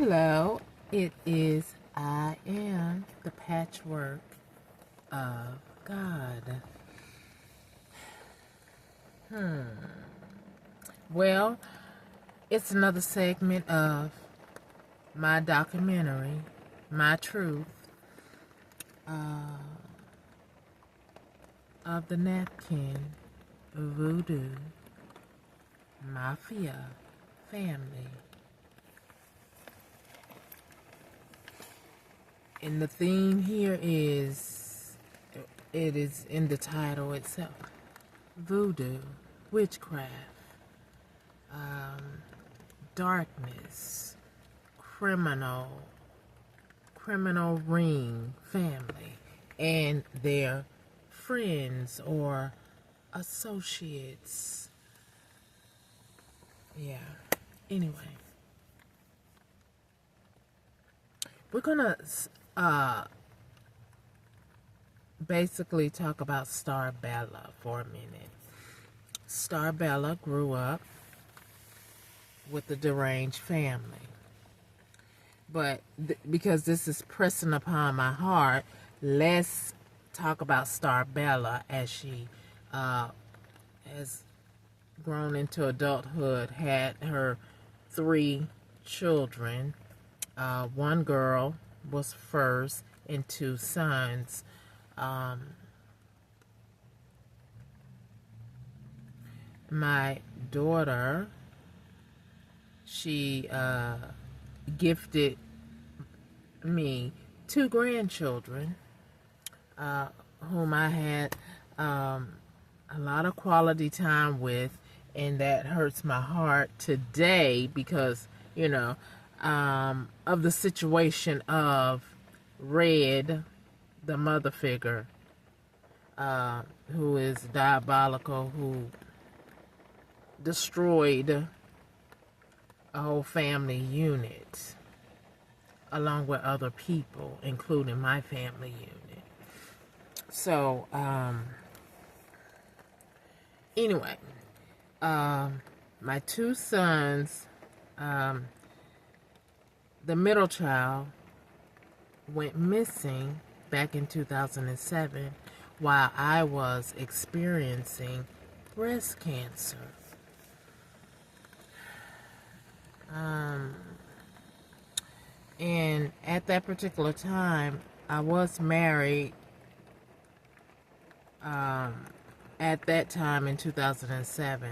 Hello, it is I am the patchwork of God. Well, it's another segment of my documentary, My Truth, of the napkin, Voodoo, Mafia family. And the theme here is, it is in the title itself, Voodoo, witchcraft, darkness, criminal ring family, and their friends or associates. Yeah. Anyway, we're gonna basically talk about Star Bella for a minute. Star Bella grew up with a deranged family. But because this is pressing upon my heart, let's talk about Star Bella as she has grown into adulthood, had her 3 children. One girl was first and 2 sons. My daughter, she gifted me 2 grandchildren, whom I had a lot of quality time with, and that hurts my heart today because, of the situation of Red, the mother figure, who is diabolical, who destroyed a whole family unit along with other people, including my family unit. So, anyway, my 2 sons, the middle child went missing back in 2007 while I was experiencing breast cancer. And at that particular time, I was married, at that time in 2007,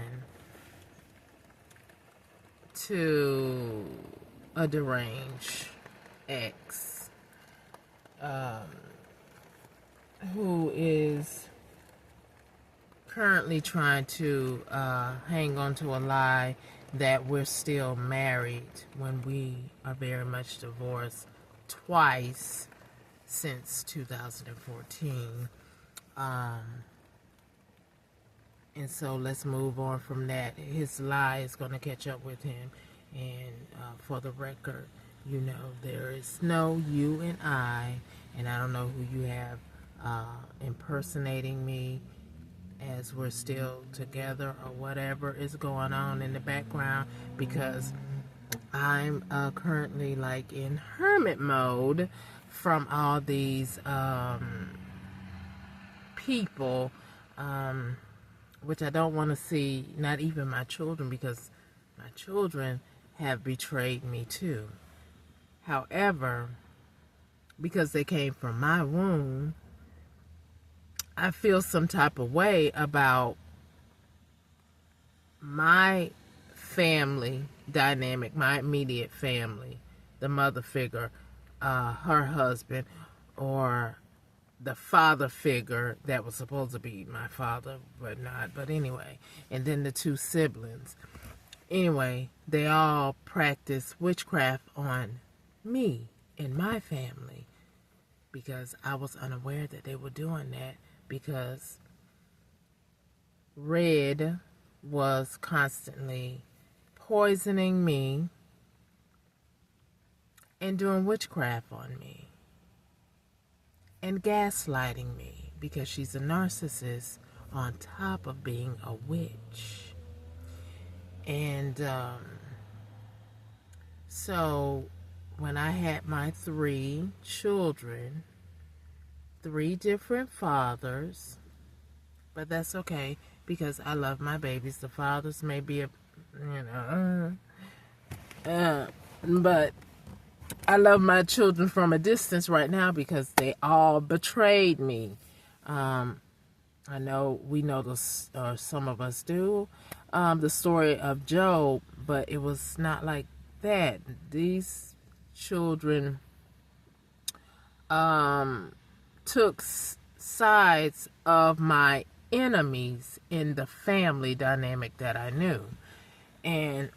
to a deranged ex, who is currently trying to hang on to a lie that we're still married when we are very much divorced twice since 2014. And so let's move on from that. His lie is going to catch up with him. And for the record, there is no you and I don't know who you have impersonating me as we're still together or whatever is going on in the background, because I'm currently like in hermit mode from all these people, which I don't want to see, not even my children, because my children have betrayed me too. However, because they came from my womb, I feel some type of way about my family dynamic, my immediate family, the mother figure, her husband, or the father figure that was supposed to be my father, but not. But anyway, and then the 2 siblings. Anyway, they all practice witchcraft on me and my family because I was unaware that they were doing that, because Red was constantly poisoning me and doing witchcraft on me and gaslighting me because she's a narcissist on top of being a witch. And so when I had my 3 children, 3 different fathers, but that's okay because I love my babies. The fathers may be but I love my children from a distance right now because they all betrayed me. I know we know this, or some of us do, the story of Job, but it was not like that. These children took sides of my enemies in the family dynamic that I knew. And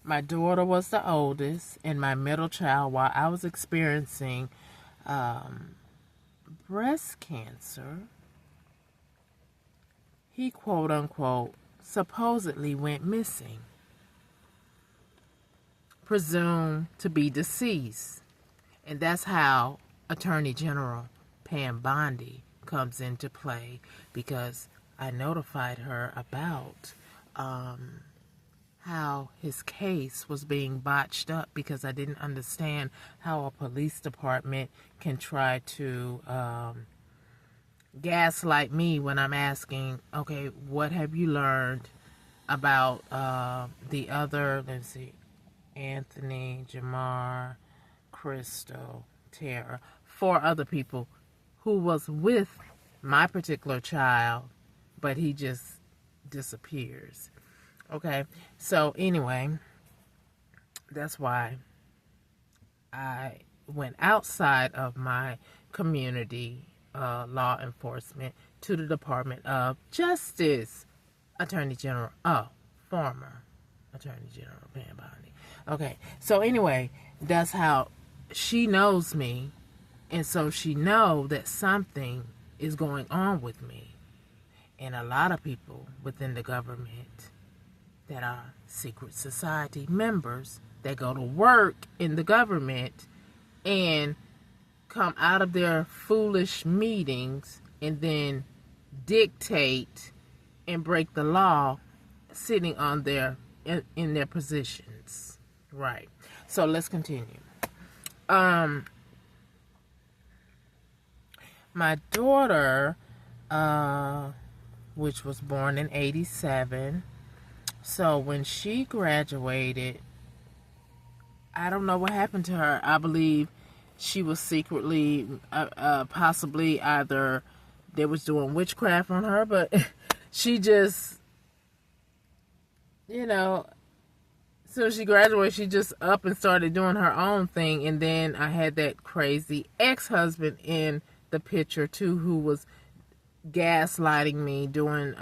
my daughter was the oldest, and my middle child, while I was experiencing breast cancer, he quote unquote supposedly went missing, presumed to be deceased. And that's how Attorney General Pam Bondi comes into play, because I notified her about how his case was being botched up, because I didn't understand how a police department can try to gaslight me when I'm asking, okay, what have you learned about the other, let's see, Anthony, Jamar, Crystal, Tara, 4 other people who was with my particular child, but he just disappears. Okay, so anyway, that's why I went outside of my community law enforcement to the Department of Justice, Attorney General, former Attorney General Pam Bondi. Okay, so anyway, that's how she knows me, and so she know that something is going on with me. And a lot of people within the government that are secret society members that go to work in the government and come out of their foolish meetings and then dictate and break the law sitting on their in their positions. Right. So let's continue. My daughter, which was born in 1987, so when she graduated, I don't know what happened to her. I believe she was secretly, possibly either they was doing witchcraft on her, but she just, so she graduated, she just up and started doing her own thing. And then I had that crazy ex-husband in the picture too, who was gaslighting me, doing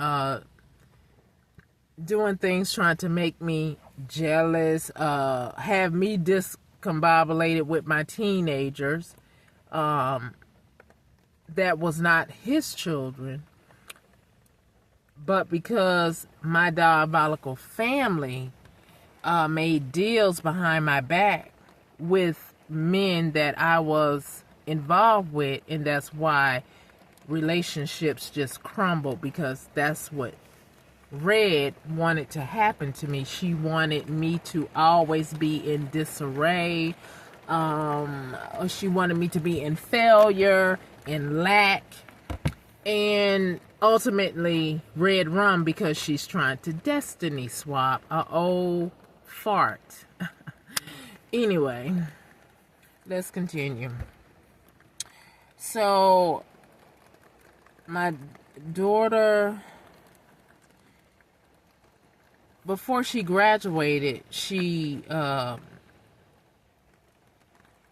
things, trying to make me jealous, have me discombobulated with my teenagers. That was not his children. But because my diabolical family made deals behind my back with men that I was involved with, and that's why relationships just crumbled, because that's what Red wanted to happen to me. She wanted me to always be in disarray. She wanted me to be in failure, in lack, and ultimately Red run because she's trying to destiny swap a old fart. Anyway, let's continue. So my daughter, before she graduated, she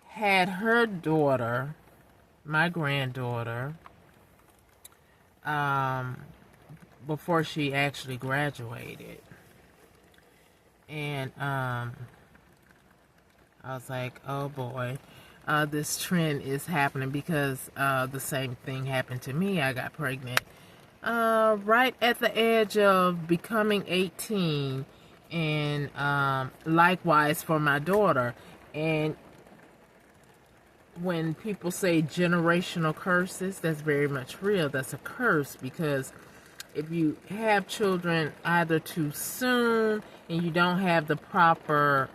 had her daughter, my granddaughter, before she actually graduated. And I was like, oh boy, this trend is happening, because the same thing happened to me. I got pregnant right at the edge of becoming 18, and likewise for my daughter. And when people say generational curses, that's very much real. That's a curse, because if you have children either too soon and you don't have the proper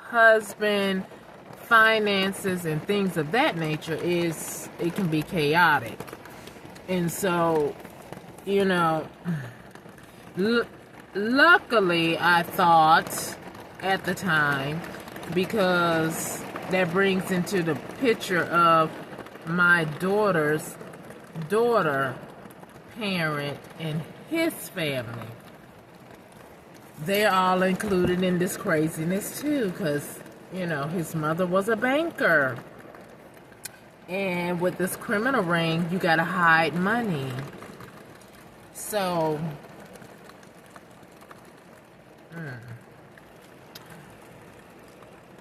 husband, finances, and things of that nature, it can be chaotic. And so, you know, luckily I thought at the time, because that brings into the picture of my daughter's daughter, parent, and his family. They're all included in this craziness too, because, you know, his mother was a banker. And with this criminal ring, you gotta hide money. So,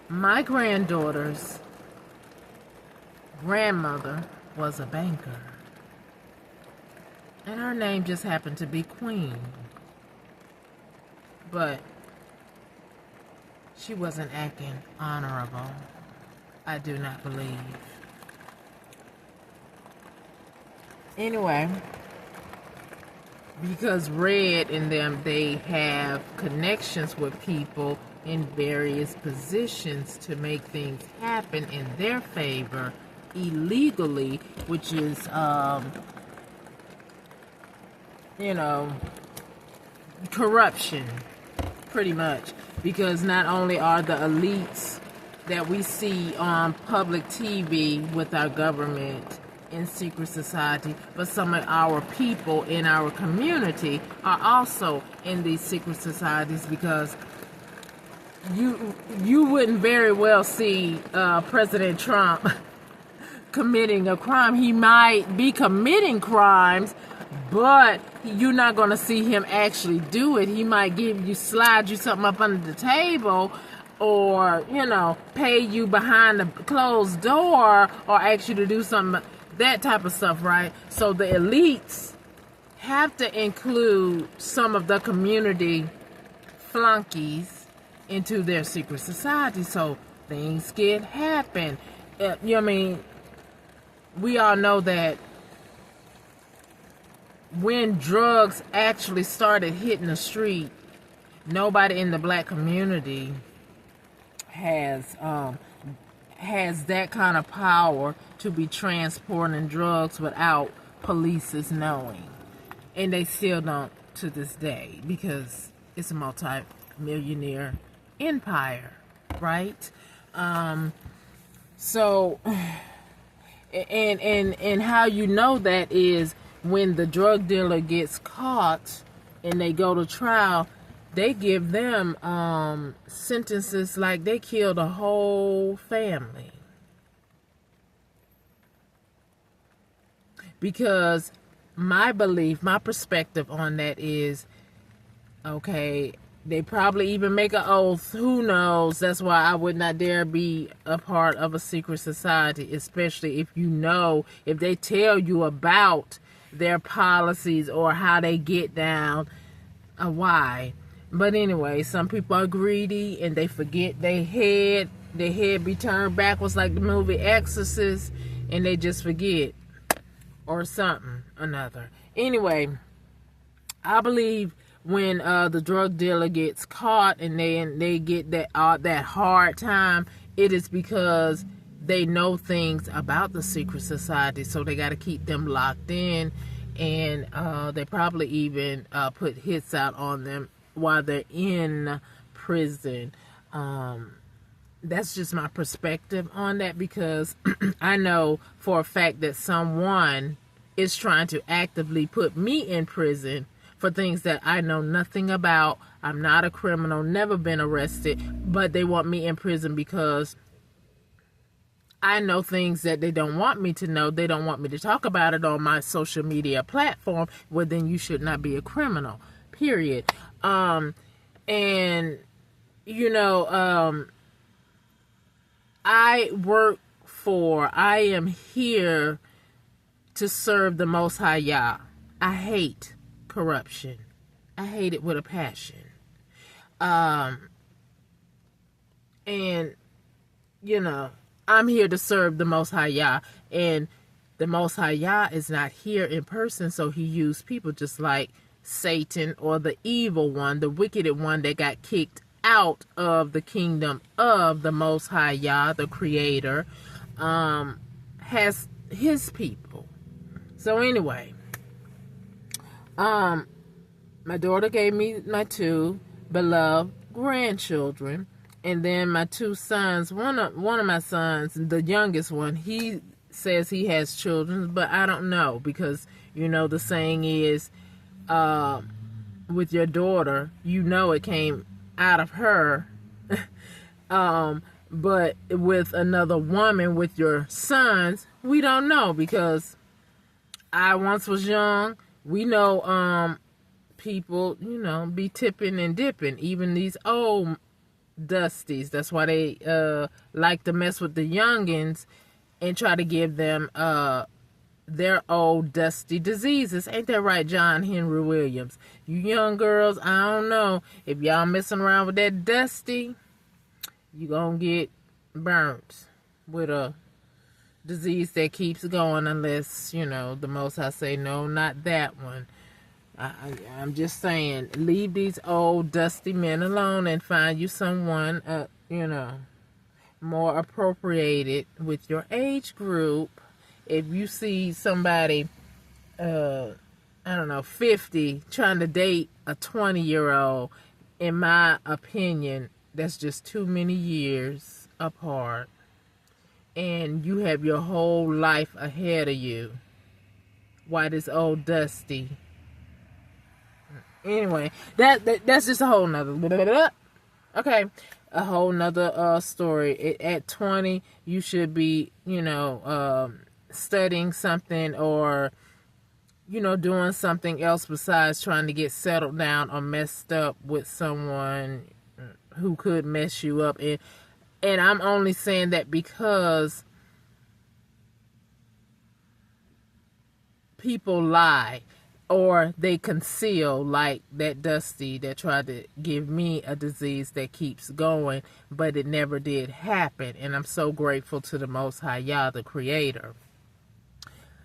my granddaughter's grandmother was a banker. And her name just happened to be Queen. But she wasn't acting honorable, I do not believe. Anyway, because Red and them, they have connections with people in various positions to make things happen in their favor illegally, which is, you know, corruption, pretty much. Because not only are the elites that we see on public TV with our government in secret society, but some of our people in our community are also in these secret societies, because you wouldn't very well see President Trump committing a crime. He might be committing crimes, but you're not going to see him actually do it. He might slide you something up under the table, or, you know, pay you behind the closed door, or ask you to do something, that type of stuff, right? So the elites have to include some of the community flunkies into their secret society, so things can happen. You know what I mean? We all know that when drugs actually started hitting the street, nobody in the black community has that kind of power to be transporting drugs without police knowing. And they still don't to this day, because it's a multi-millionaire empire, right? So, and how you know that is when the drug dealer gets caught and they go to trial, they give them sentences like they killed a whole family. Because my belief, my perspective on that is, okay, they probably even make an oath. Who knows? That's why I would not dare be a part of a secret society, especially if you know, if they tell you about their policies or how they get down, why. But anyway, some people are greedy and they forget their head be turned backwards like the movie Exorcist, and they just forget, or something, another. Anyway, I believe when the drug dealer gets caught and they get that hard time, it is because they know things about the secret society, so they got to keep them locked in, and they probably even put hits out on them while they're in prison. That's just my perspective on that, because I know for a fact that someone is trying to actively put me in prison for things that I know nothing about. I'm not a criminal, never been arrested, but they want me in prison because I know things that they don't want me to know. They don't want me to talk about it on my social media platform. Well, then you should not be a criminal, period. And, you know, I am here to serve the Most High Yah. I hate corruption. I hate it with a passion. And, you know, I'm here to serve the Most High Yah. And the Most High Yah is not here in person, so he used people just like Satan, or the evil one, the wicked one that got kicked out of the kingdom of the Most High Yah, the Creator, has his people. So anyway, my daughter gave me my 2 beloved grandchildren, and then my 2 sons. One of my sons, the youngest one, he says he has children, but I don't know, because the saying is, with your daughter, it came out of her. But with another woman, with your sons, we don't know, because I once was young. We know people, be tipping and dipping, even these old dusties. That's why they like to mess with the youngins and try to give them their old dusty diseases. Ain't that right, John Henry Williams? You young girls, I don't know. If y'all messing around with that dusty, you gonna get burnt with a disease that keeps going, unless, the Most High say, no, not that one. I'm just saying, leave these old dusty men alone and find you someone, more appropriated with your age group. If you see somebody, 50, trying to date a 20-year-old, in my opinion, that's just too many years apart. And you have your whole life ahead of you. Why this old dusty? Anyway, that's just a whole nother. Okay, a whole nother story. At 20, you should be, studying something, or doing something else besides trying to get settled down or messed up with someone who could mess you up. And I'm only saying that because people lie, or they conceal, like that Dusty that tried to give me a disease that keeps going, but it never did happen. And I'm so grateful to the Most High Yah, the Creator.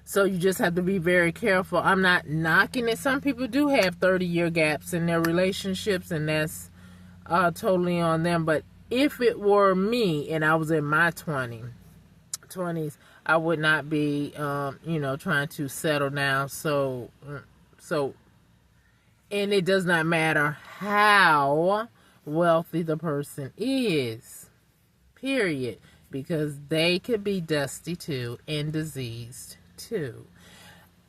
So you just have to be very careful. I'm not knocking it. Some people do have 30-year gaps in their relationships, and that's totally on them. But if it were me and I was in my 20s, I would not be, trying to settle down. So, and it does not matter how wealthy the person is, period, because they could be dusty too and diseased too,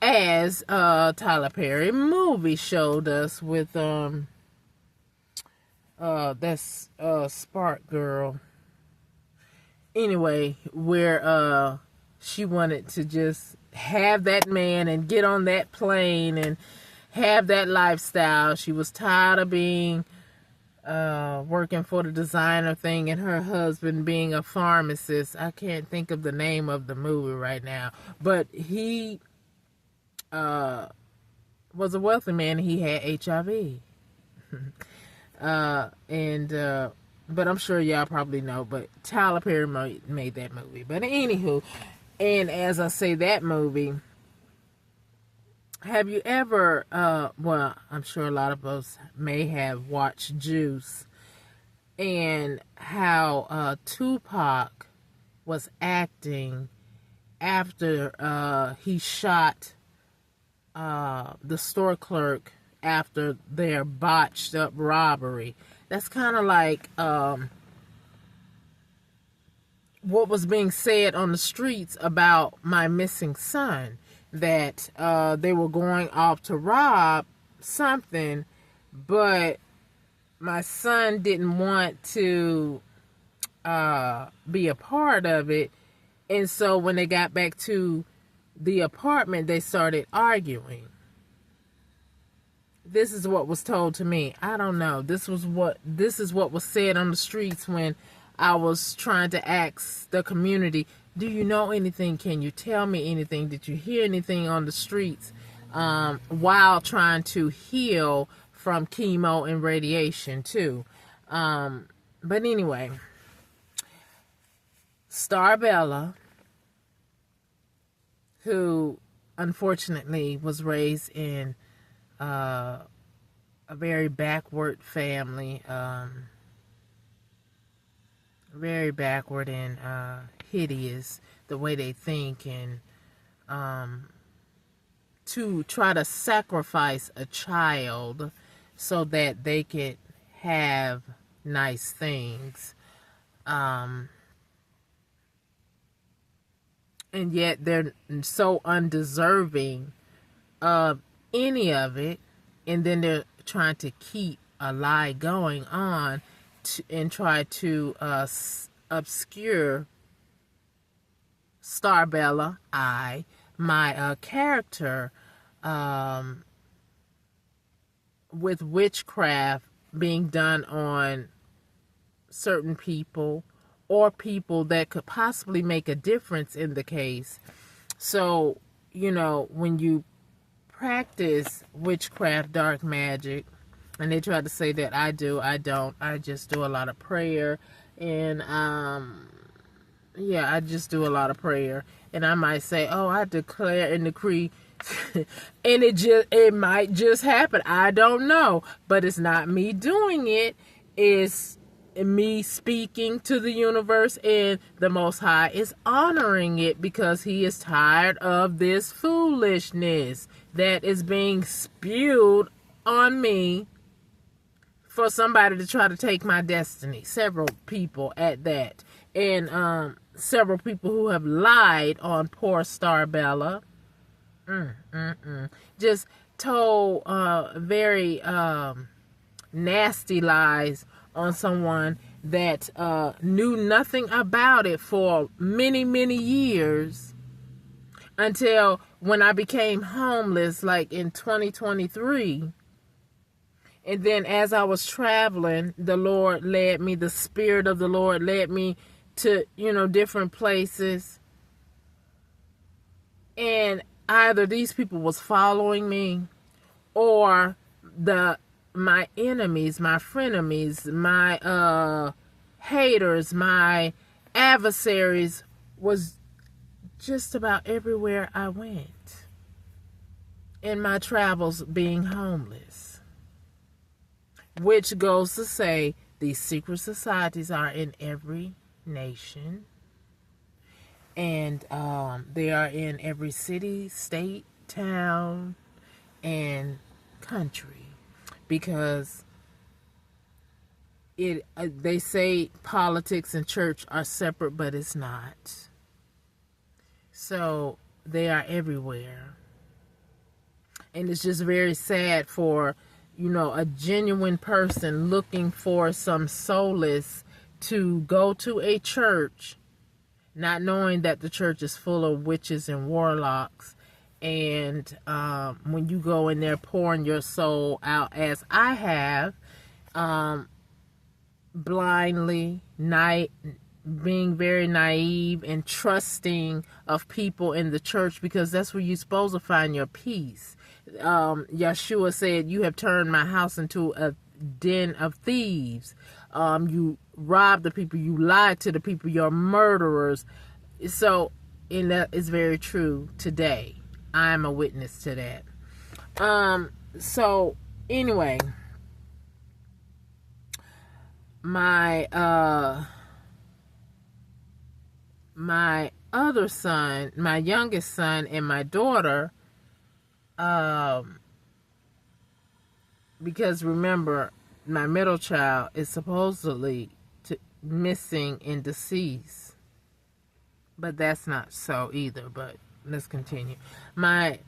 as Tyler Perry movie showed us with that's Spark Girl. Anyway, where she wanted to just have that man and get on that plane and have that lifestyle. She was tired of being working for the designer thing, and her husband being a pharmacist. I can't think of the name of the movie right now, but he was a wealthy man. He had HIV. But I'm sure y'all probably know, but Tyler Perry made that movie. But anywho, and as I say, that movie, have you ever, well, I'm sure a lot of us may have watched Juice, and how Tupac was acting after he shot the store clerk after their botched up robbery. That's kind of like what was being said on the streets about my missing son, that they were going off to rob something, but my son didn't want to be a part of it. And so when they got back to the apartment, they started arguing. This is what was told to me. I don't know. This is what was said on the streets when I was trying to ask the community, do you know anything? Can you tell me anything? Did you hear anything on the streets? While trying to heal from chemo and radiation too. But anyway, Star Bella, who unfortunately was raised in a very backward family, very backward and hideous the way they think, and to try to sacrifice a child so that they could have nice things. And yet they're so undeserving of any of it, and then they're trying to keep a lie going on and try to obscure Starbella, my character, with witchcraft being done on certain people or people that could possibly make a difference in the case. So, when you practice witchcraft, dark magic, and they try to say that I don't. I just do a lot of prayer, and I just do a lot of prayer. And I might say, oh, I declare and decree, and it might just happen. I don't know, but it's not me doing it. It's me speaking to the universe, and the Most High is honoring it because He is tired of this foolishness that is being spewed on me for somebody to try to take my destiny. Several people at that. And several people who have lied on poor Starbella. Just told very nasty lies on someone that knew nothing about it for many, many years, until when I became homeless, like in 2023. And then as I was traveling, the Spirit of the Lord led me to, different places. And either these people was following me, or my enemies, my frenemies, my haters, my adversaries was just about everywhere I went in my travels being homeless. Which goes to say these secret societies are in every nation. And they are in every city, state, town, and country. Because they say politics and church are separate, but it's not. So they are everywhere. And it's just very sad for, a genuine person looking for some solace to go to a church, not knowing that the church is full of witches and warlocks. And when you go in there pouring your soul out, as I have, blindly, being very naive and trusting of people in the church, because that's where you're supposed to find your peace. Yeshua said, you have turned my house into a den of thieves. You robbed the people, you lied to the people, you're murderers. So, and that is very true today. I am a witness to that. So anyway, my other son, my youngest son, and my daughter, because remember, my middle child is supposedly missing and deceased, but that's not so either. But let's continue. My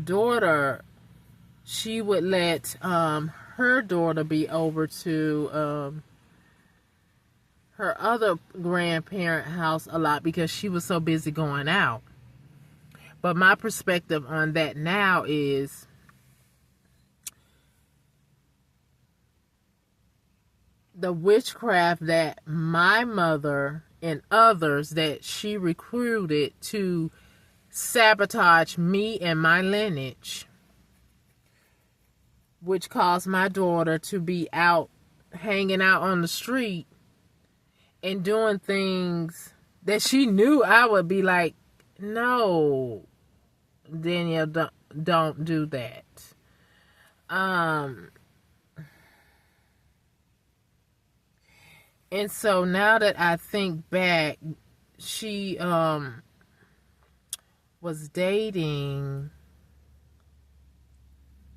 daughter, she would let her daughter be over to her other grandparent house a lot because she was so busy going out. But my perspective on that now is, the witchcraft that my mother and others that she recruited to sabotage me and my lineage, which caused my daughter to be out hanging out on the street and doing things that she knew I would be like, no, Danielle, don't do that. And so now that I think back, she was dating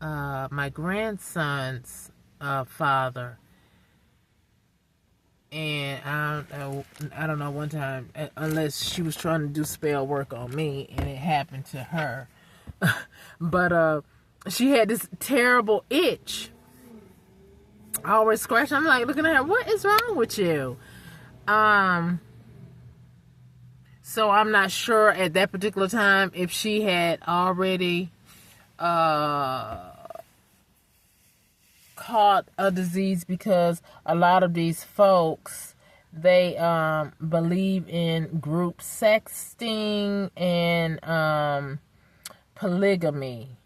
my grandson's father. And I don't know, one time, unless she was trying to do spell work on me and it happened to her. But she had this terrible itch. I always scratch. I'm like looking at her, what is wrong with you? So I'm not sure at that particular time if she had already caught a disease, because a lot of these folks, they believe in group sexting and polygamy,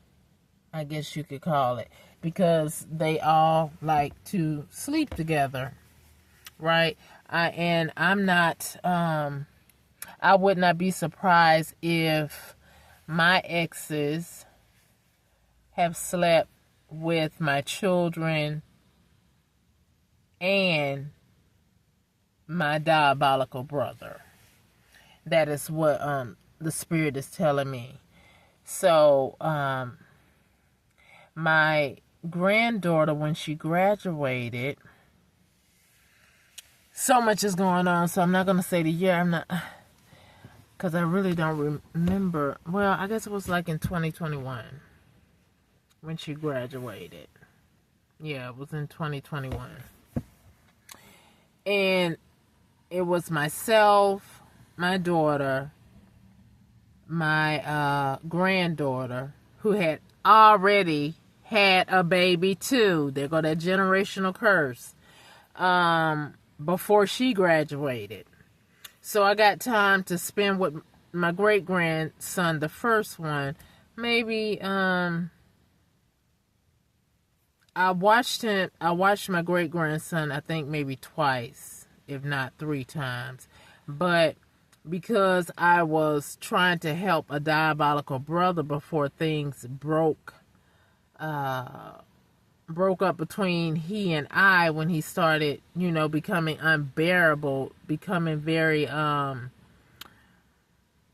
I guess you could call it, because they all like to sleep together, right? I'm not, I would not be surprised if my exes have slept with my children and my diabolical brother. That is what the spirit is telling me. So my granddaughter, when she graduated, so much is going on, so I'm not going to say the year. I'm not, because I really don't remember. Well, I guess it was like in 2021 when she graduated. Yeah, it was in 2021. And it was myself, my daughter, my granddaughter, who had already had a baby too. There go that generational curse. Before she graduated. So I got time to spend with my great grandson, the first one. Maybe I watched my great grandson, I think maybe twice, if not 3 times. But because I was trying to help a diabolical brother before things broke up between he and I, when he started, becoming unbearable, becoming very,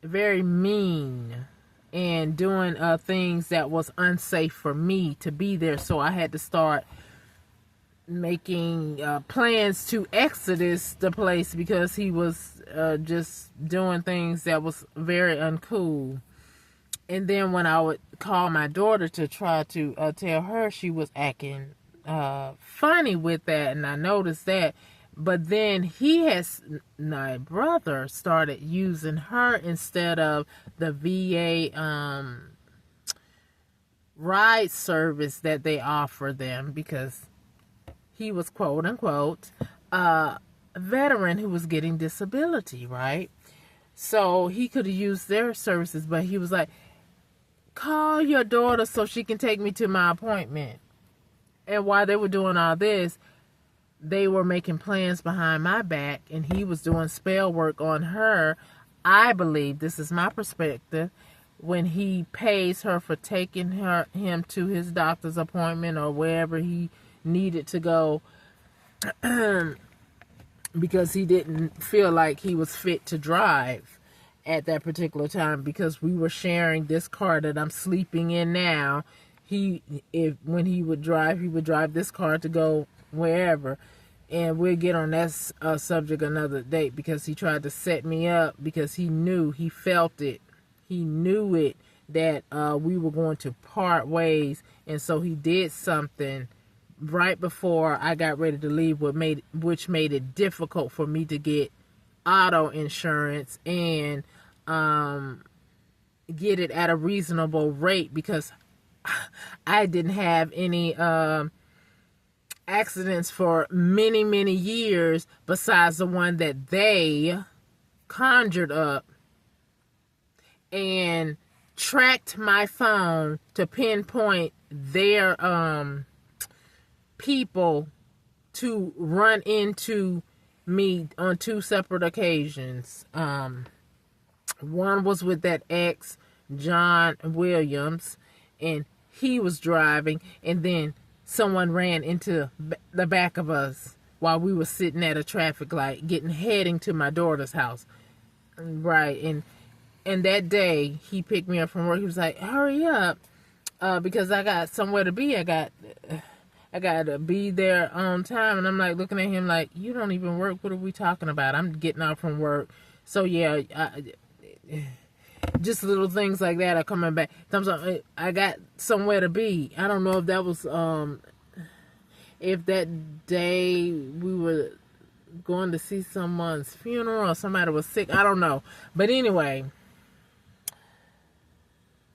very mean, and doing things that was unsafe for me to be there. So I had to start making plans to exodus the place, because he was just doing things that was very uncool. And then when I would call my daughter to try to tell her, she was acting funny with that, and I noticed that. But then my brother started using her instead of the VA ride service that they offer them, because he was, quote unquote, a veteran who was getting disability, right? So he could have used their services, but he was like, call your daughter so she can take me to my appointment. And while they were doing all this, they were making plans behind my back, and he was doing spell work on her. I believe, this is my perspective, when he pays her for taking him to his doctor's appointment or wherever he needed to go, because he didn't feel like he was fit to drive at that particular time, because we were sharing this car that I'm sleeping in now. When he would drive this car to go wherever. And we'll get on that subject another day, because he tried to set me up, because he felt it. He knew it, that we were going to part ways. And so he did something right before I got ready to leave, which made it difficult for me to get auto insurance and get it at a reasonable rate, because I didn't have any accidents for many, many years besides the one that they conjured up and tracked my phone to pinpoint their people to run into me on 2 separate occasions. One was with that ex, John Williams, and he was driving, and then someone ran into the back of us while we were sitting at a traffic light heading to my daughter's house. Right. And that day he picked me up from work. He was like, hurry up, because I got somewhere to be. I got to be there on time. And I'm like looking at him like, you don't even work. What are we talking about? I'm getting out from work. So yeah, just little things like that are coming back. Sometimes I got somewhere to be. I don't know if that was if that day we were going to see someone's funeral or somebody was sick. I don't know. But anyway,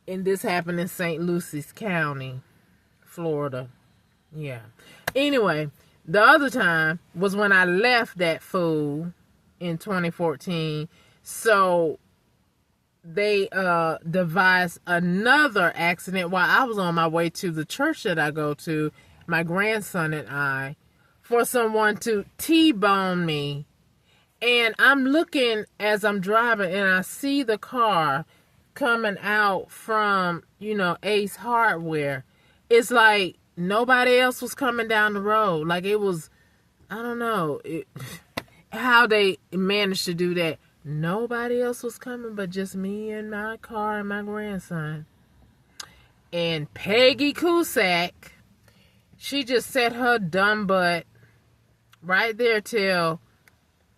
and this happened in St. Lucie County, Florida. Yeah. Anyway, the other time was when I left that fool in 2014. So they devised another accident while I was on my way to the church that I go to, my grandson and I, for someone to T-bone me. And I'm looking as I'm driving and I see the car coming out from, Ace Hardware. It's like nobody else was coming down the road. Like it was, I don't know how they managed to do that. Nobody else was coming but just me and my car and my grandson. And Peggy Cusack, she just set her dumb butt right there till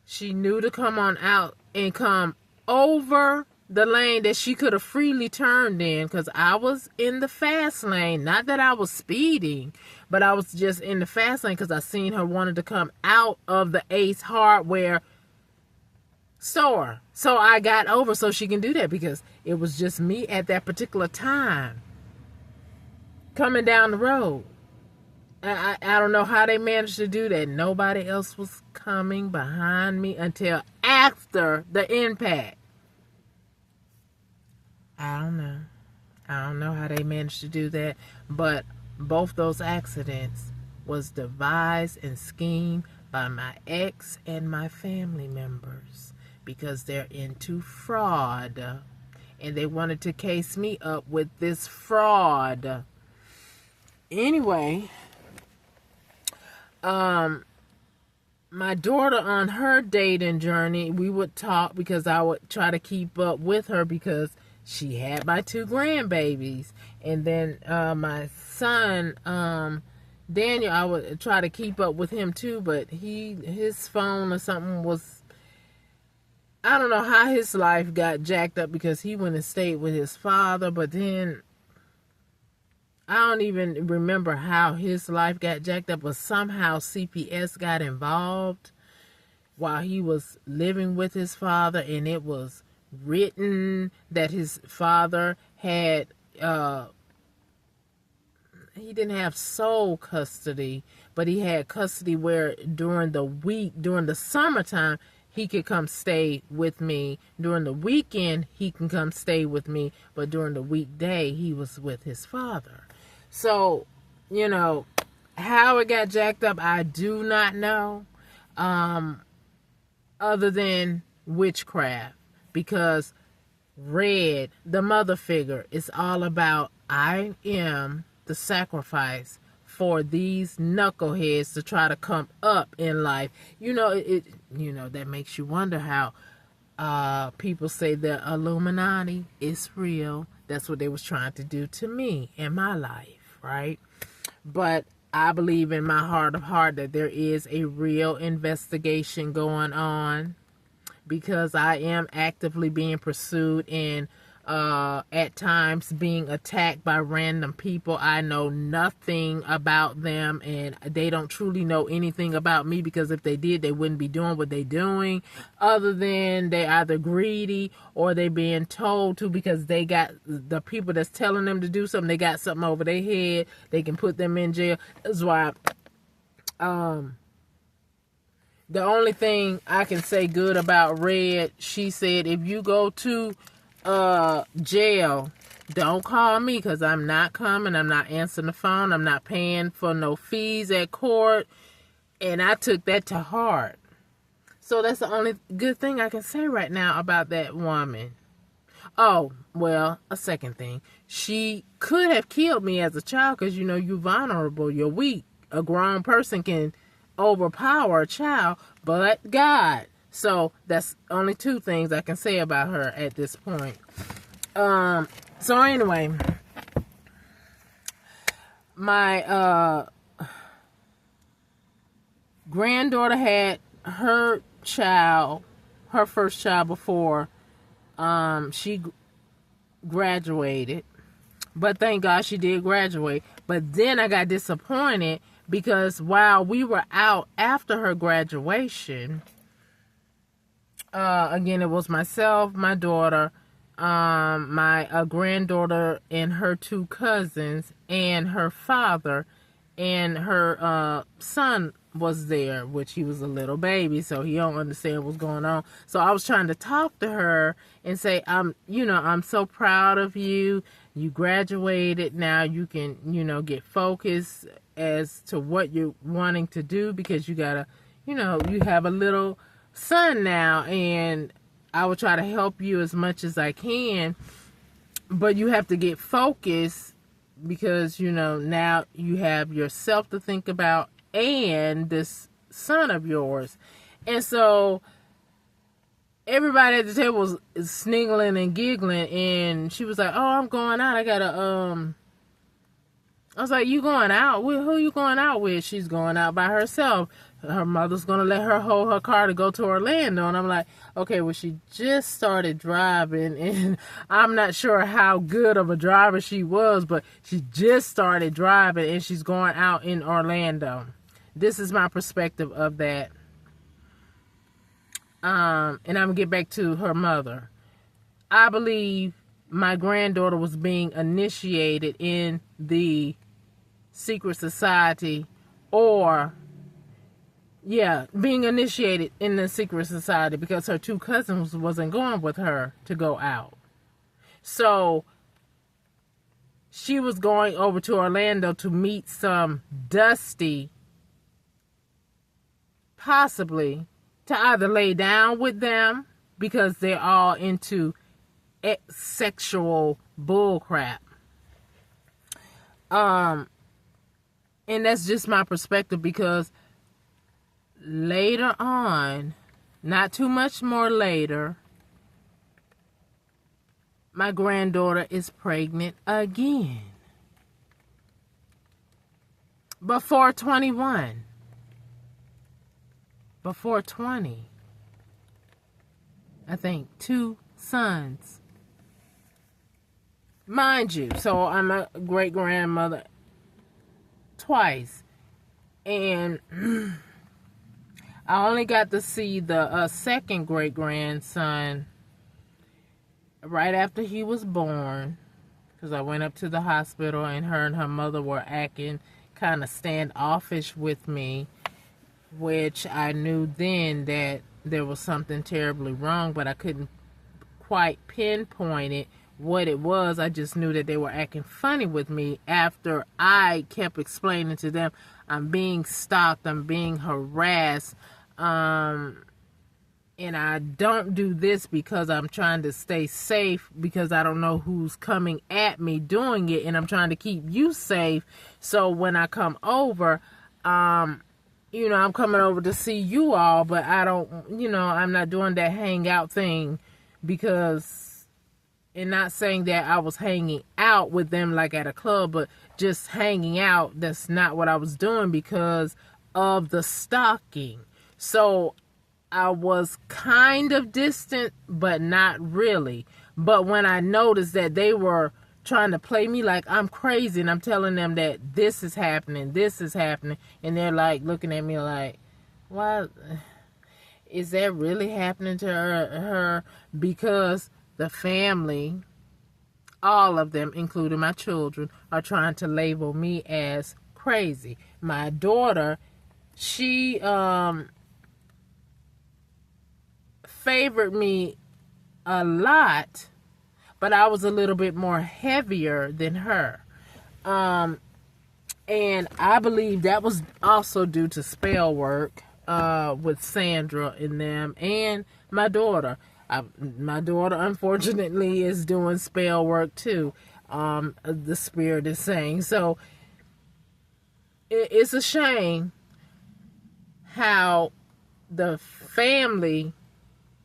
she knew to come on out and come over the lane that she could have freely turned in, because I was in the fast lane. Not that I was speeding, but I was just in the fast lane because I seen her wanted to come out of the Ace Hardware store. So I got over so she can do that, because it was just me at that particular time coming down the road. I don't know how they managed to do that. Nobody else was coming behind me until after the impact. I don't know. I don't know how they managed to do that. But both those accidents was devised and schemed by my ex and my family members, because they're into fraud. And they wanted to case me up with this fraud. Anyway, my daughter, on her dating journey, we would talk because I would try to keep up with her because she had my 2 grandbabies. And then my son, Daniel, I would try to keep up with him too, but his phone or something was, I don't know how his life got jacked up because he went and stayed with his father, but then I don't even remember how his life got jacked up, but somehow CPS got involved while he was living with his father, and it was written that his father had, he didn't have sole custody, but he had custody where during the week, during the summertime, he could come stay with me. During the weekend, he can come stay with me, but during the weekday, he was with his father. So, how it got jacked up, I do not know, other than witchcraft, because Red, the mother figure, is all about, I am the sacrifice for these knuckleheads to try to come up in life. That makes you wonder how people say the Illuminati is real. That's what they was trying to do to me in my life, right? But I believe in my heart of heart that there is a real investigation going on, because I am actively being pursued and at times being attacked by random people. I know nothing about them, and they don't truly know anything about me, because if they did, they wouldn't be doing what they're doing, other than they either greedy or they being told to, because they got the people that's telling them to do something, they got something over their head, they can put them in jail. That's why the only thing I can say good about Red, she said, if you go to jail, don't call me, because I'm not coming. I'm not answering the phone. I'm not paying for no fees at court. And I took that to heart. So that's the only good thing I can say right now about that woman. Oh, well, a second thing. She could have killed me as a child, because, you're vulnerable. You're weak. A grown person can overpower a child, but God. So that's only two things I can say about her at this point. So anyway, my granddaughter had her first child before she graduated. But thank God she did graduate. But then I got disappointed because while we were out after her graduation, again, it was myself, my daughter, my granddaughter and her two cousins and her father, and her son was there, which he was a little baby, so he don't understand what's going on. So I was trying to talk to her and say, I'm so proud of you. You graduated. Now you can, get focused as to what you're wanting to do, because you gotta, you have a little son now, and I will try to help you as much as I can, but you have to get focused, because now you have yourself to think about and this son of yours. And so everybody at the table was sniggling and giggling, and she was like, oh, I'm going out, I was like, you going out? Who you going out with? She's going out by herself. Her mother's going to let her hold her car to go to Orlando. And I'm like, okay, well, she just started driving, and I'm not sure how good of a driver she was, but she just started driving, and she's going out in Orlando. This is my perspective of that. And I'm going to get back to her mother. I believe my granddaughter was being initiated in the secret society, being initiated in the secret society, because her two cousins wasn't going with her to go out. So she was going over to Orlando to meet some Dusty, possibly to either lay down with them, because they're all into sexual bullcrap. And that's just my perspective, because later on, not too much more later, my granddaughter is pregnant again. Before 21. Before 20. I think 2 sons. Mind you, so I'm a great-grandmother twice. And I only got to see the second great-grandson right after he was born, because I went up to the hospital, and her mother were acting kind of standoffish with me, which I knew then that there was something terribly wrong, but I couldn't quite pinpoint it, what it was. I just knew that they were acting funny with me after I kept explaining to them, I'm being stalked, I'm being harassed, and I don't do this because I'm trying to stay safe, because I don't know who's coming at me doing it, and I'm trying to keep you safe. So when I come over, I'm coming over to see you all, but I don't, I'm not doing that hangout thing, because, and not saying that I was hanging out with them like at a club, but just hanging out, that's not what I was doing because of the stalking. So I was kind of distant, but not really. But when I noticed that they were trying to play me like I'm crazy, and I'm telling them that this is happening, and they're like looking at me like, why is that really happening to her? Because the family, all of them, including my children, are trying to label me as crazy. My daughter, she favored me a lot, but I was a little bit more heavier than her. And I believe that was also due to spell work with Sandra and them, and my daughter. My daughter, unfortunately, is doing spell work too. The spirit is saying. So it's a shame, how the family,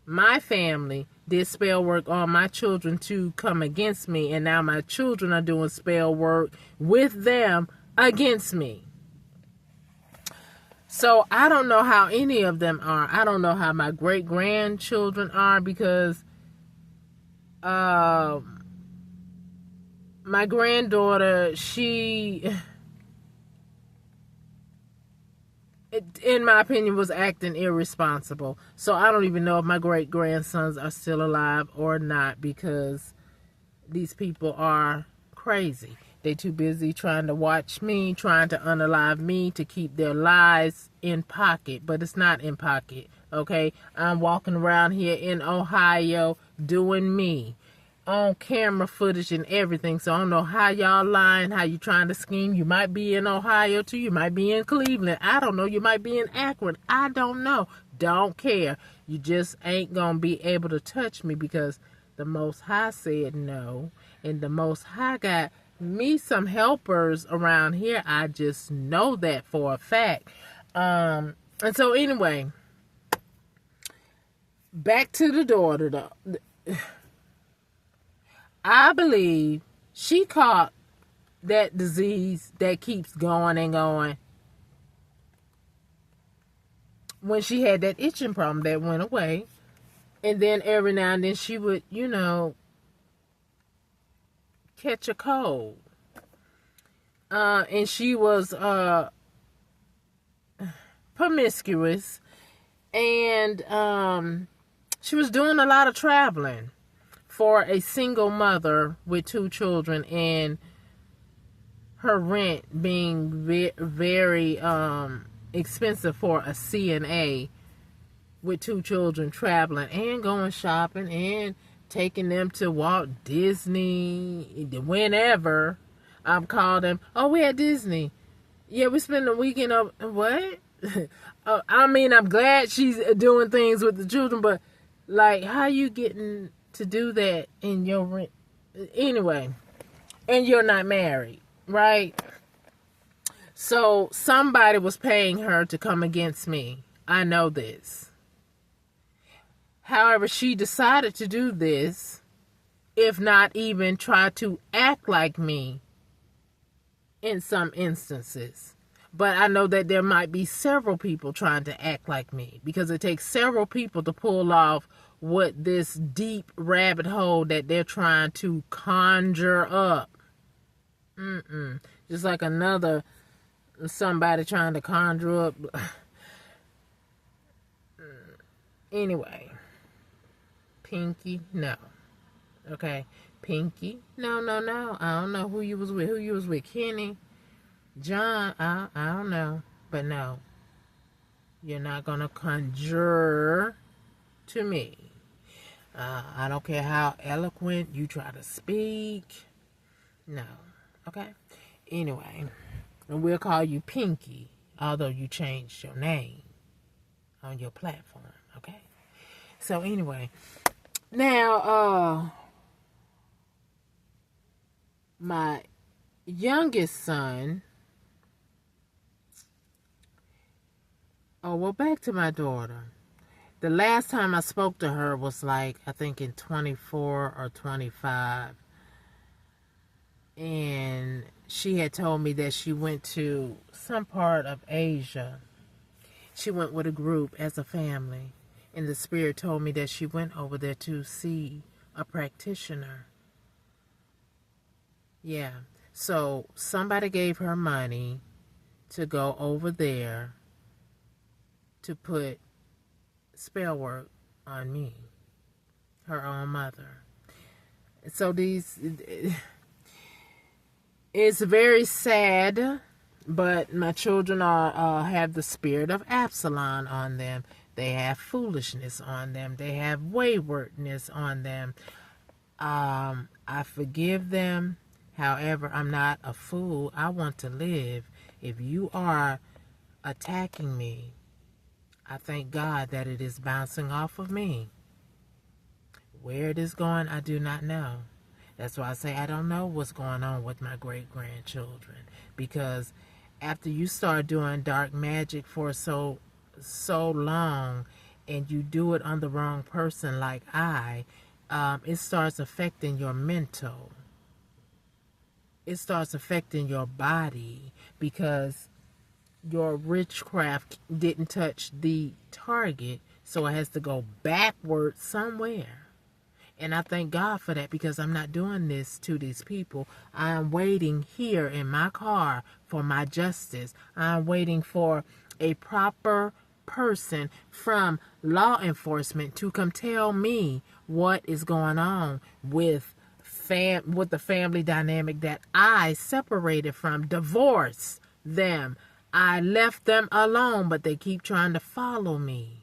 my family, did spell work on my children to come against me, and now my children are doing spell work with them against me. So I don't know how any of them are. I don't know how my great grandchildren are, because my granddaughter, she, in my opinion, was acting irresponsible. So I don't even know if my great grandsons are still alive or not, because these people are crazy. They too busy trying to watch me, trying to unalive me to keep their lives in pocket. But it's not in pocket, okay? I'm walking around here in Ohio doing me, on camera footage and everything. So I don't know how y'all lying, how you trying to scheme. You might be in Ohio too. You might be in Cleveland. I don't know. You might be in Akron. I don't know. Don't care. You just ain't going to be able to touch me, because the Most High said no. And the Most High got me some helpers around here. I just know that for a fact. And so anyway, back to the daughter though. I believe she caught that disease that keeps going and going when she had that itching problem that went away. And then every now and then she would, catch a cold. And she was promiscuous. And she was doing a lot of traveling for a single mother with 2 children, and her rent being very expensive for a CNA with 2 children, traveling and going shopping and taking them to Walt Disney whenever. I've called them, oh, we at Disney. Yeah, we spent the weekend of, what? I mean, I'm glad she's doing things with the children, but like, how you getting to do that in your rent? Anyway, and you're not married, right? So somebody was paying her to come against me. I know this. However, she decided to do this, if not even try to act like me in some instances. But I know that there might be several people trying to act like me, because it takes several people to pull off what this deep rabbit hole that they're trying to conjure up. Just like somebody trying to conjure up. Anyway. Pinky, no. Okay. Pinky, no. I don't know who you was with. Who you was with? Kenny? John? I don't know. But no. You're not going to conjure to me. I don't care how eloquent you try to speak. No. Okay? Anyway. And we'll call you Pinky, although you changed your name on your platform. Okay? So anyway. Now, my youngest son, back to my daughter. The last time I spoke to her was I think in 24 or 25. And she had told me that she went to some part of Asia. She went with a group as a family. And the Spirit told me that she went over there to see a practitioner. Yeah. So somebody gave her money to go over there to put spell work on me, her own mother. So it's very sad, but my children have the spirit of Absalom on them. They have foolishness on them. They have waywardness on them. I forgive them. However, I'm not a fool. I want to live. If you are attacking me, I thank God that it is bouncing off of me. Where it is going, I do not know. That's why I say I don't know what's going on with my great-grandchildren. Because after you start doing dark magic for so so long and you do it on the wrong person like it starts affecting your mental. It starts affecting your body because your witchcraft didn't touch the target, so it has to go backwards somewhere. And I thank God for that, because I'm not doing this to these people. I am waiting here in my car for my justice. I'm waiting for a proper person from law enforcement to come tell me what is going on with the family dynamic that I separated from, divorced them. I left them alone, but they keep trying to follow me.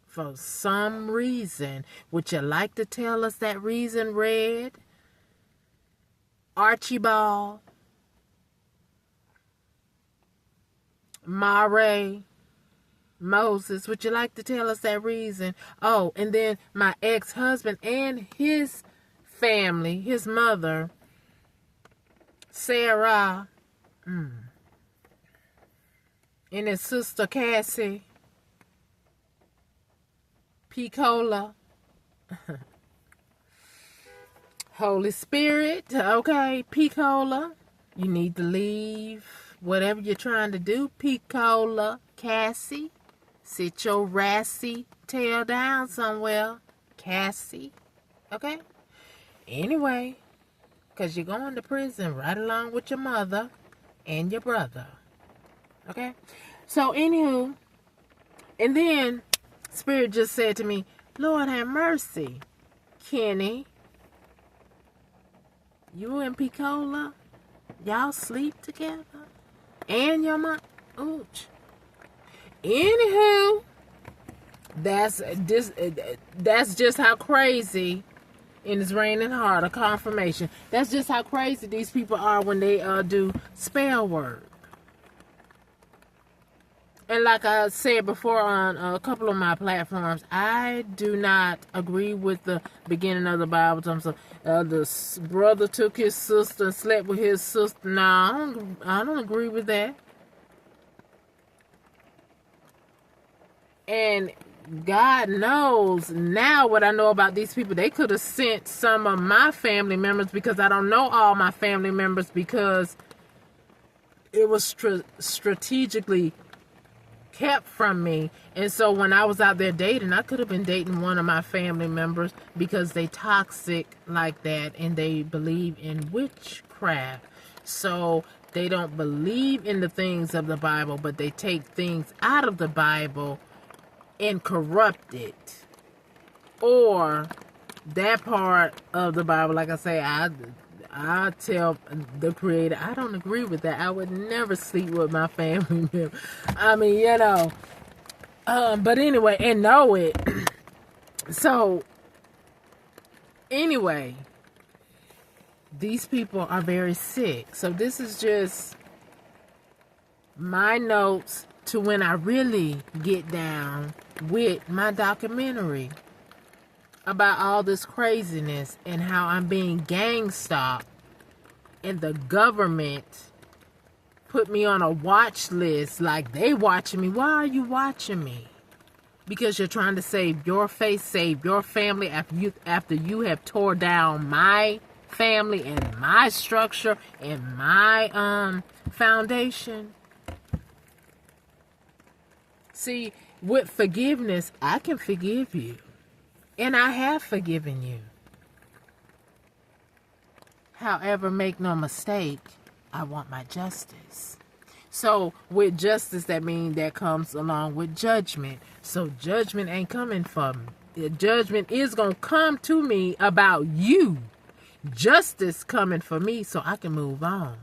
For some reason. Would you like to tell us that reason, Red? Archibald? Mare? Moses? Would you like to tell us that reason? Oh, and then my ex-husband and his family, his mother, Sarah, and his sister Cassie, Picola, Holy Spirit, okay, Picola, you need to leave whatever you're trying to do. Picola, Cassie, sit your rassy tail down somewhere, Cassie, okay? Anyway, because you're going to prison right along with your mother and your brother, okay? So, anywho, and then Spirit just said to me, Lord have mercy, Kenny, you and Picola, y'all sleep together? And your mom? Ooch. Anywho, that's just how crazy, and it's raining hard, a confirmation. That's just how crazy these people are when they do spell work. And like I said before on a couple of my platforms, I do not agree with the beginning of the Bible. The brother took his sister and slept with his sister. No, I don't agree with that. And God knows now what I know about these people. They could have sent some of my family members, because I don't know all my family members, because it was strategically kept from me. And so when I was out there dating, I could have been dating one of my family members, because they toxic like that and they believe in witchcraft. So they don't believe in the things of the Bible, but they take things out of the Bible and corrupt it. Or that part of the Bible, like I say, I tell the Creator, I don't agree with that. I would never sleep with my family member. I mean, but anyway, and know it. So, anyway, these people are very sick. So this is just my notes to when I really get down with my documentary about all this craziness and how I'm being gang stalked, and the government put me on a watch list, like they watching me. Why are you watching me? Because you're trying to save your face, save your family after you have tore down my family and my structure and my foundation. See, with forgiveness, I can forgive you. And I have forgiven you. However, make no mistake, I want my justice. So with justice, that means that comes along with judgment. So judgment ain't coming from me. Judgment is going to come to me about you. Justice coming for me so I can move on.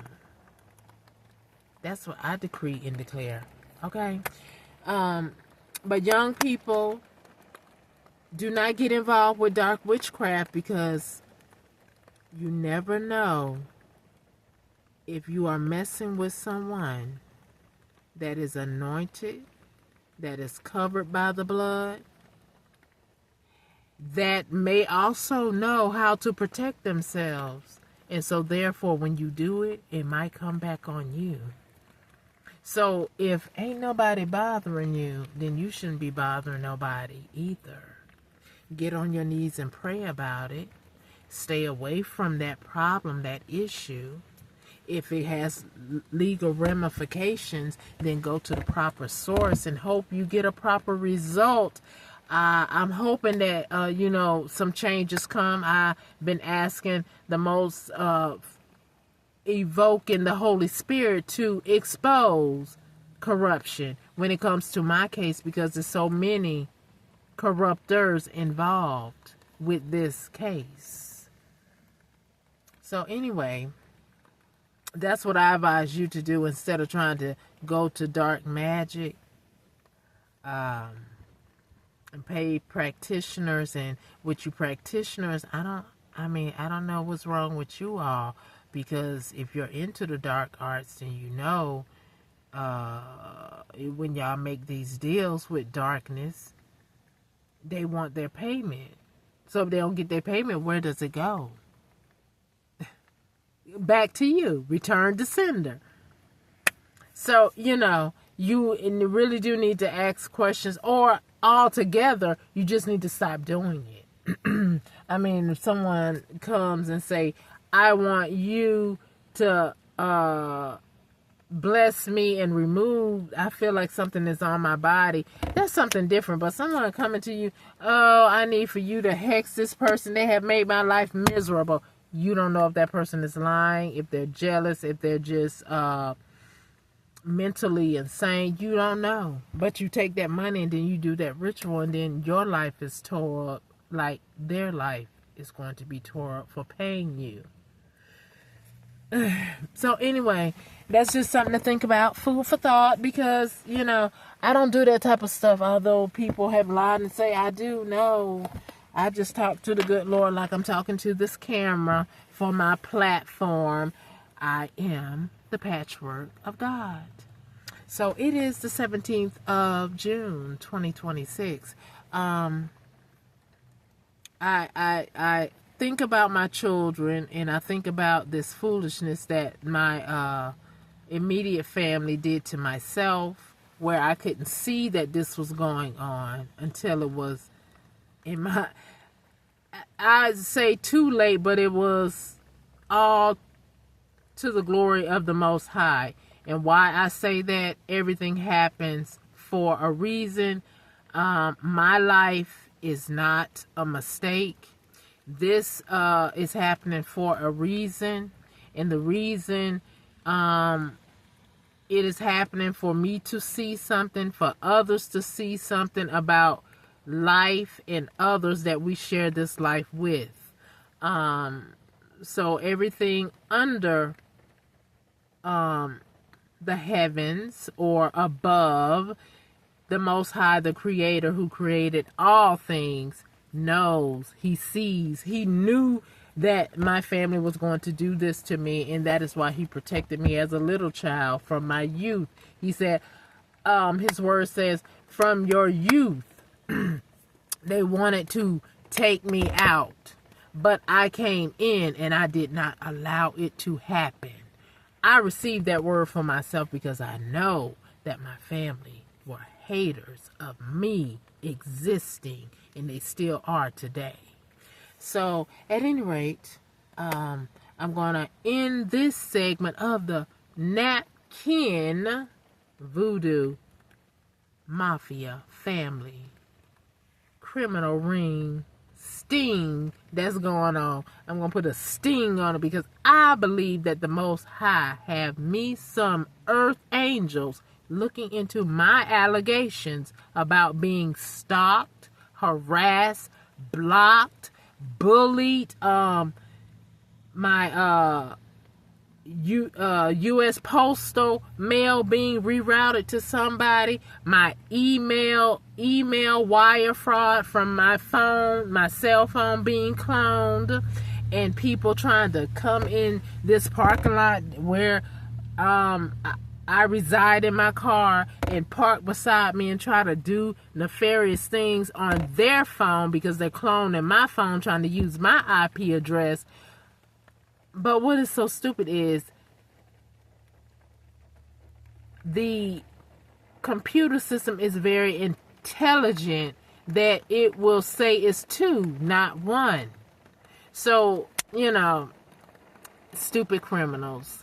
That's what I decree and declare. Okay? But young people, do not get involved with dark witchcraft, because you never know if you are messing with someone that is anointed, that is covered by the blood, that may also know how to protect themselves. And so therefore, when you do it, it might come back on you. So if ain't nobody bothering you, then you shouldn't be bothering nobody either. Get on your knees and pray about it. Stay away from that problem, that issue. If it has legal ramifications, then go to the proper source and hope you get a proper result. I'm hoping that, some changes come. I've been asking the most, evoking the Holy Spirit to expose corruption when it comes to my case, because there's so many corruptors involved with this case. So anyway, that's what I advise you to do instead of trying to go to dark magic and pay practitioners. And with you practitioners, I don't know what's wrong with you all, because if you're into the dark arts, then when y'all make these deals with darkness, they want their payment. So if they don't get their payment, where does it go? Back to you. Return to sender. So, you really do need to ask questions, or altogether, you just need to stop doing it. If someone comes and say, I want you to bless me and remove, I feel like something is on my body, that's something different. But someone coming to you, oh, I need for you to hex this person, they have made my life miserable. You don't know if that person is lying, if they're jealous, if they're just mentally insane. You don't know. But you take that money and then you do that ritual, and then your life is tore up like their life is going to be tore up for paying you. So anyway, that's just something to think about, food for thought, because, I don't do that type of stuff, although people have lied and say I do. No, I just talk to the good Lord like I'm talking to this camera for my platform. I am the patchwork of God. So it is the 17th of June, 2026. I think about my children, and I think about this foolishness that my immediate family did to myself, where I couldn't see that this was going on until it was in my, I'd say too late, but it was all to the glory of the Most High. And why I say that, everything happens for a reason. My life is not a mistake. This is happening for a reason, and the reason it is happening for me to see something, for others to see something about life and others that we share this life with. So everything under the heavens or above, the Most High, the Creator who created all things, knows, he sees, he knew that my family was going to do this to me, and that is why he protected me as a little child from my youth. He said, his word says, from your youth, they wanted to take me out, but I came in and I did not allow it to happen. I received that word for myself because I know that my family were haters of me existing, and they still are today. So, at any rate, I'm going to end this segment of the Napkin Voodoo Mafia family criminal ring sting that's going on. I'm going to put a sting on it because I believe that the Most High have me some earth angels looking into my allegations about being stalked, harassed, blocked, bullied, my U.S. postal mail being rerouted to somebody, my email wire fraud from my phone, my cell phone being cloned, and people trying to come in this parking lot where I reside in my car and park beside me and try to do nefarious things on their phone because they're cloning my phone, trying to use my IP address. But what is so stupid is the computer system is very intelligent that it will say it's 2, not 1. So, stupid criminals.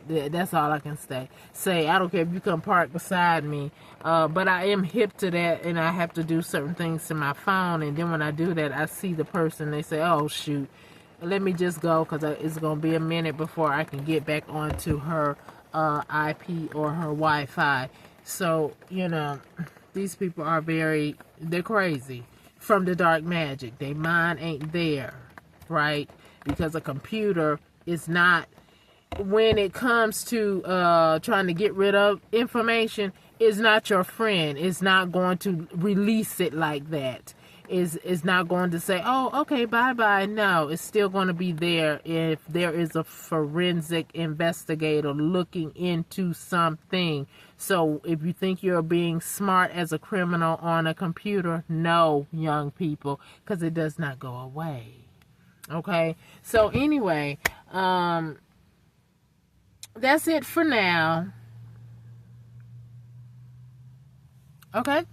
That's all I can say. I don't care if you come park beside me, but I am hip to that, and I have to do certain things to my phone, and then when I do that, I see the person, they say, oh shoot, let me just go, because it's going to be a minute before I can get back onto her IP or her Wi-Fi. So, these people are they're crazy from the dark magic. Their mind ain't there, right? Because a computer is not, when it comes to trying to get rid of information, is not your friend. It's not going to release it like that. Is not going to say, oh, okay, bye-bye. No, it's still going to be there if there is a forensic investigator looking into something. So if you think you're being smart as a criminal on a computer, no, young people, because it does not go away. Okay? So anyway, that's it for now. Okay?